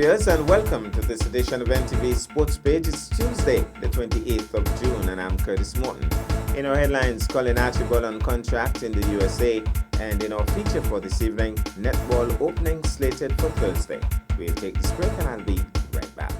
viewers, and welcome to this edition of NTV Sports Page. It's Tuesday, the 28th of June, and I'm Curtis Morton. In our headlines, Colin Archibald on contract in the USA, and in our feature for this evening, netball opening slated for Thursday. We'll take this break and I'll be right back.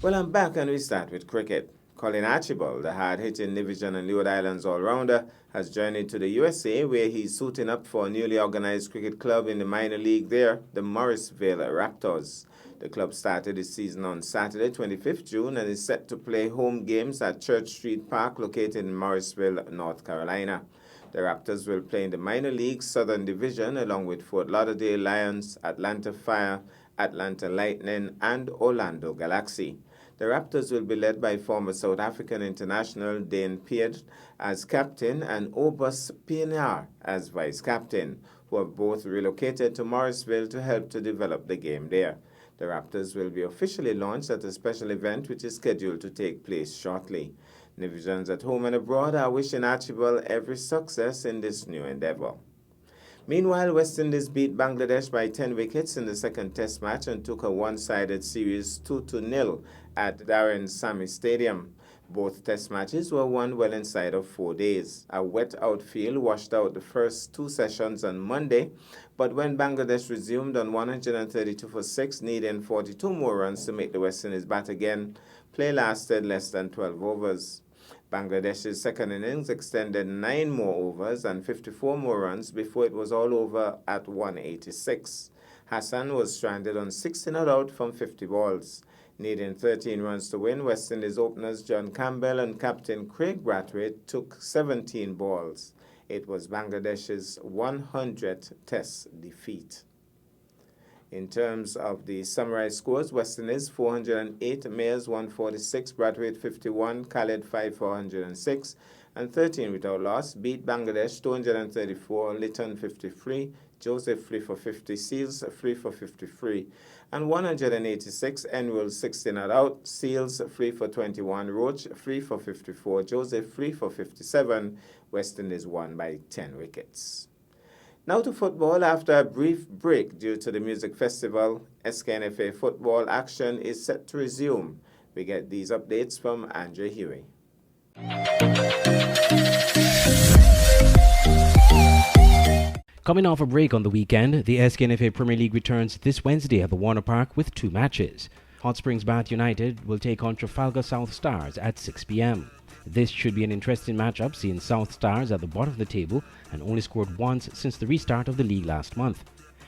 Well, I'm back and we start with cricket. Colin Archibald, the hard-hitting Division and Leeward Islands all-rounder, has journeyed to the USA where he's suiting up for a newly organized cricket club in the minor league there, the Morrisville Raptors. The club started its season on Saturday, 25th June, and is set to play home games at Church Street Park located in Morrisville, North Carolina. The Raptors will play in the minor league Southern Division along with Fort Lauderdale Lions, Atlanta Fire, Atlanta Lightning, and Orlando Galaxy. The Raptors will be led by former South African international Dane Peard as captain and Obus Pienaar as vice-captain, who have both relocated to Morrisville to help to develop the game there. The Raptors will be officially launched at a special event which is scheduled to take place shortly. Divisions at home and abroad are wishing Archibald every success in this new endeavor. Meanwhile, West Indies beat Bangladesh by 10 wickets in the second test match and took a one-sided series 2-0 at Darren Sammy Stadium. Both test matches were won well inside of 4 days. A wet outfield washed out the first two sessions on Monday, but when Bangladesh resumed on 132 for 6, needing 42 more runs to make the West Indies bat again, play lasted less than 12 overs. Bangladesh's second innings extended 9 more overs and 54 more runs before it was all over at 186. Hassan was stranded on 60 not out from 50 balls. Needing 13 runs to win, West Indies openers John Campbell and captain Craig Brathwaite took 17 balls. It was Bangladesh's 100th test defeat. In terms of the summarized scores, West Indies 408, Mayers 146, Brathwaite 51, Khaled 5 for 106, and 13 without loss, beat Bangladesh 234, Litton 53, Joseph 3 for 50, Seals 3 for 53, and 186, Enwell 60 not out, Seals 3 for 21, Roach 3 for 54, Joseph 3 for 57, West Indies won by 10 wickets. Now to football. After a brief break due to the music festival, SKNFA football action is set to resume. We get these updates from Andre Huey. Coming off a break on the weekend, the SKNFA Premier League returns this Wednesday at the Warner Park with 2 matches. Hot Springs Bath United will take on Trafalgar South Stars at 6 p.m. This should be an interesting matchup, seeing South Stars at the bottom of the table and only scored once since the restart of the league last month.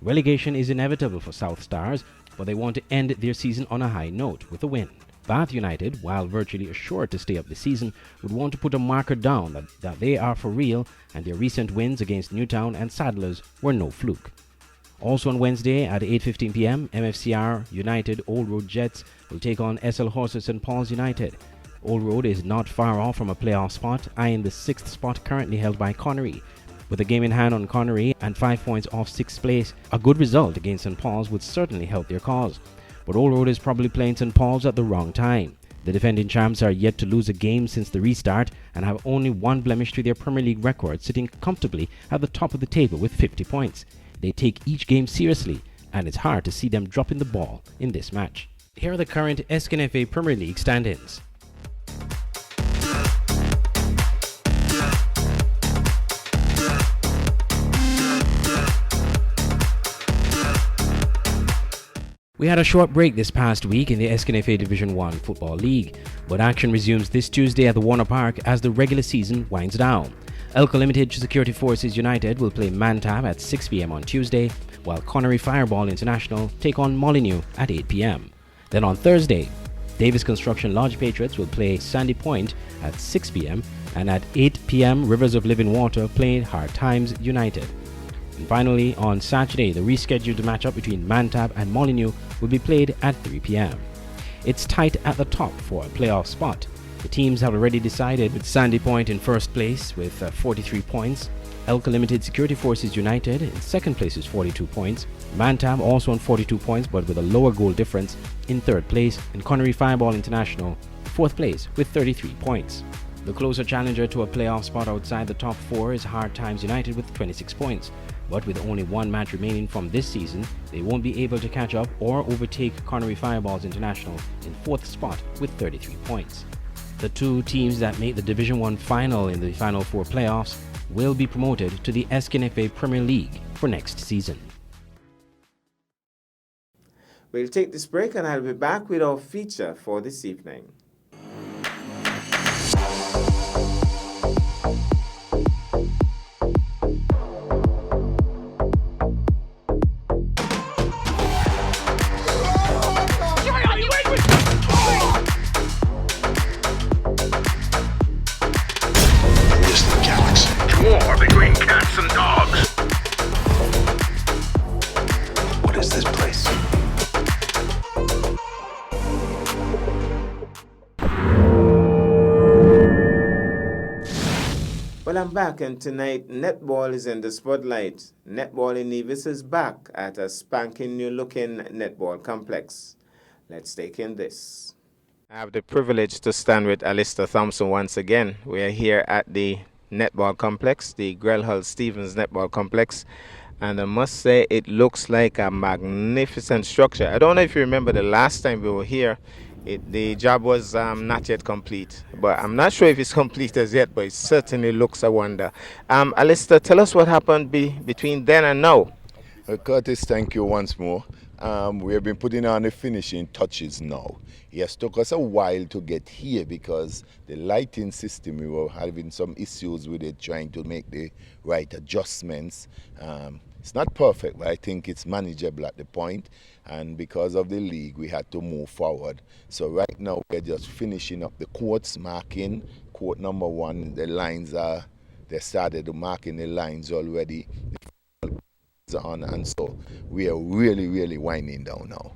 Relegation is inevitable for South Stars, but they want to end their season on a high note with a win. Bath United, while virtually assured to stay up this season, would want to put a marker down that they are for real, and their recent wins against Newtown and Saddlers were no fluke. Also on Wednesday at 8:15 p.m., MFCR United Old Road Jets will take on SL Horses St. Paul's United. Old Road is not far off from a playoff spot, eyeing the 6th spot currently held by Connery. With a game in hand on Connery and 5 points off 6th place, a good result against St. Paul's would certainly help their cause. But Old Road is probably playing St. Paul's at the wrong time. The defending champs are yet to lose a game since the restart and have only one blemish to their Premier League record, sitting comfortably at the top of the table with 50 points. They take each game seriously, and it's hard to see them dropping the ball in this match. Here are the current SKNFA Premier League stand-ins. We had a short break this past week in the SKNFA Division 1 Football League, but action resumes this Tuesday at the Warner Park as the regular season winds down. Elko Limited Security Forces United will play Mantab at 6 p.m. on Tuesday, while Connery Fireball International take on Molyneux at 8 p.m. Then on Thursday, Davis Construction Lodge Patriots will play Sandy Point at 6 p.m. and at 8 p.m. Rivers of Living Water play Hard Times United. And finally, on Saturday, the rescheduled matchup between Mantab and Molyneux will be played at 3 p.m. It's tight at the top for a playoff spot. The teams have already decided, with Sandy Point in first place with 43 points, Elko Limited Security Forces United in second place is 42 points, Mantab also on 42 points but with a lower goal difference in third place, and Connery Fireball International fourth place with 33 points. The closer challenger to a playoff spot outside the top four is Hard Times United with 26 points. But with only one match remaining from this season, they won't be able to catch up or overtake Connery Fireballs International in fourth spot with 33 points. The two teams that make the Division 1 final in the Final Four playoffs will be promoted to the SKNFA Premier League for next season. We'll take this break and I'll be back with our feature for this evening. War between cats and dogs. What is this place? Well, I'm back, and tonight netball is in the spotlight. Netball in Nevis is back at a spanking new-looking netball complex. Let's take in this. I have the privilege to stand with Alistair Thompson once again. We are here at the netball complex, the Grelhull Stevens Netball Complex, and I must say it looks like a magnificent structure. I don't know if you remember the last time we were here, the job was not yet complete, but I'm not sure if it's complete as yet, but it certainly looks a wonder. Alistair, tell us what happened between then and now. Curtis, thank you once more. We have been putting on the finishing touches now. It has took us a while to get here because the lighting system, we were having some issues with it, trying to make the right adjustments. It's not perfect, but I think it's manageable at the point. And because of the league, we had to move forward. So right now, we're just finishing up the courts, marking court number 1. The lines are, they started marking the lines already. On, and so we are really winding down now.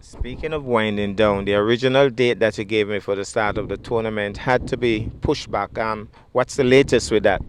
Speaking of winding down, the original date that you gave me for the start of the tournament had to be pushed back. What's the latest with that?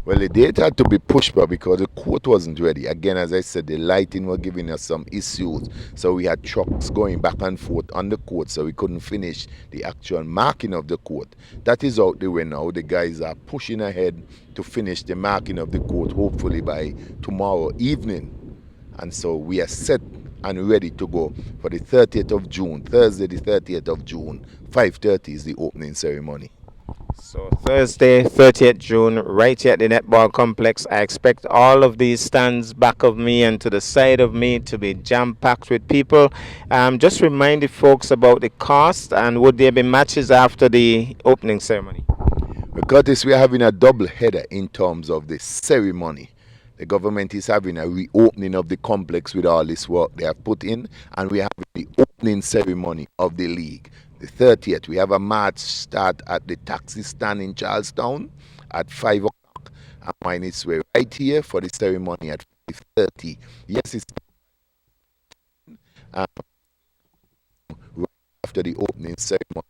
Well, the date had to be pushed back because the court wasn't ready. Again, as I said, the lighting was giving us some issues. So we had trucks going back and forth on the court, so we couldn't finish the actual marking of the court. That is out the way now. The guys are pushing ahead to finish the marking of the court, hopefully by tomorrow evening. And so we are set and ready to go for the 30th of June, Thursday the 30th of June. 5:30 is the opening ceremony. So Thursday, 30th June, right here at the netball complex. I expect all of these stands back of me and to the side of me to be jam-packed with people. Just remind the folks about the cost, and would there be matches after the opening ceremony? Curtis, we are having a double header in terms of the ceremony. The government is having a reopening of the complex with all this work they have put in, and we have the opening ceremony of the league. The 30th, we have a march start at the taxi stand in Charlestown at 5 o'clock, and mine is right here for the ceremony at 5:30. Yes, it's right after the opening ceremony.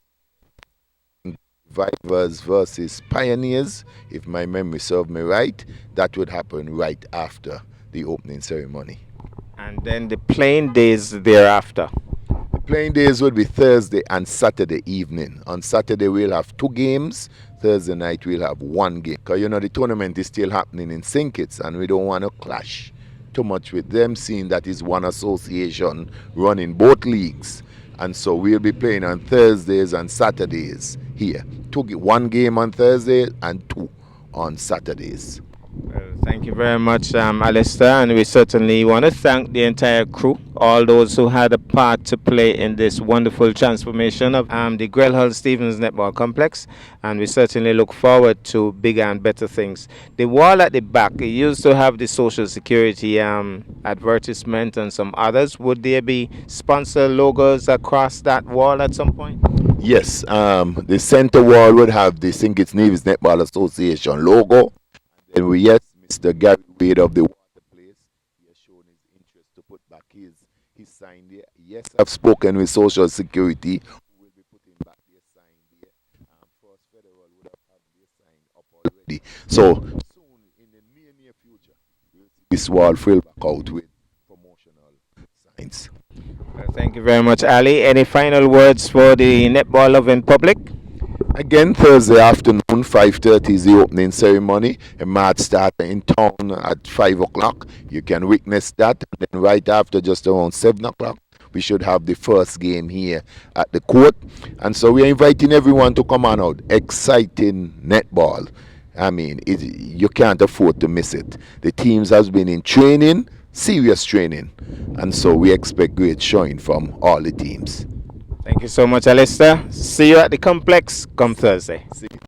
Vipers versus Pioneers, if my memory serves me right, that would happen right after the opening ceremony. And then the playing days thereafter. The playing days would be Thursday and Saturday evening. On Saturday we'll have 2 games. Thursday night we'll have 1 game. Because the tournament is still happening in St. Kitts and we don't want to clash too much with them, seeing that is one association running both leagues. And so we'll be playing on Thursdays and Saturdays here. 1 game on Thursday and 2 on Saturdays. Well, thank you very much, Alistair, and we certainly want to thank the entire crew, all those who had a part to play in this wonderful transformation of the Grell Hull Stevens Netball Complex, and we certainly look forward to bigger and better things. The wall at the back, it used to have the Social Security advertisement and some others. Would there be sponsor logos across that wall at some point? Yes, the center wall would have the St. Kitts Nevis Netball Association logo. And Mr. Gary Wade of the Water Place, he has shown his interest to put back his sign there. Yes, I've spoken with Social Security, who will be putting back their sign there. First Federal would have had their sign up already. So soon, in the near future, we'll see this wall filled back out with promotional signs. Well, thank you very much, Ali. Any final words for the netball loving public? Again, Thursday afternoon, 5:30 is the opening ceremony. A match starts in town at 5 o'clock. You can witness that. And then right after, just around 7 o'clock, we should have the first game here at the court. And so we are inviting everyone to come on out. Exciting netball. I mean, you can't afford to miss it. The teams has been in training, serious training. And so we expect great showing from all the teams. Thank you so much, Alistair. See you at the complex come Thursday. See you.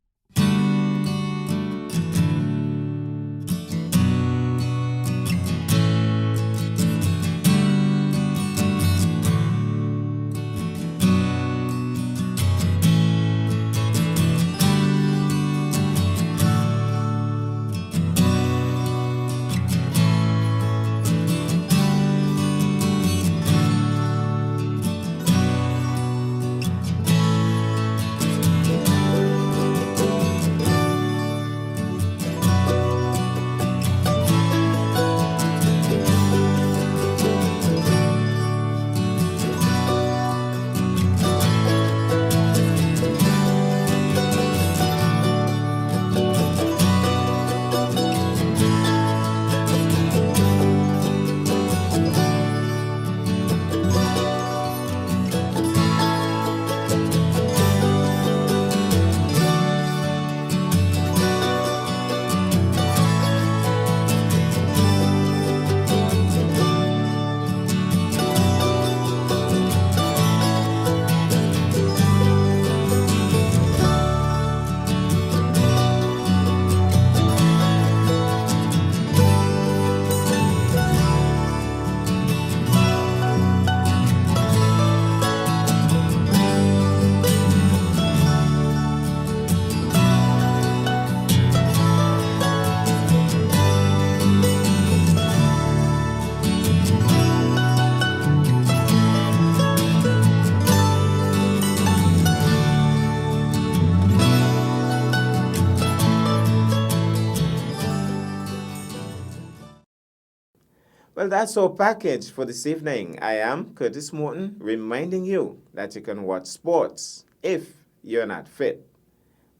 Well, that's our package for this evening. I am Curtis Morton, reminding you that you can watch sports if you're not fit.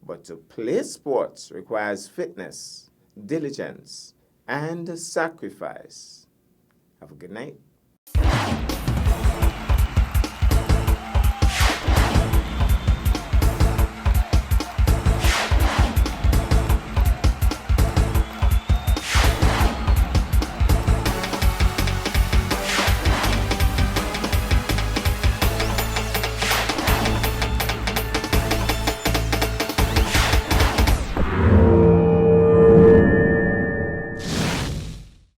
But to play sports requires fitness, diligence, and sacrifice. Have a good night.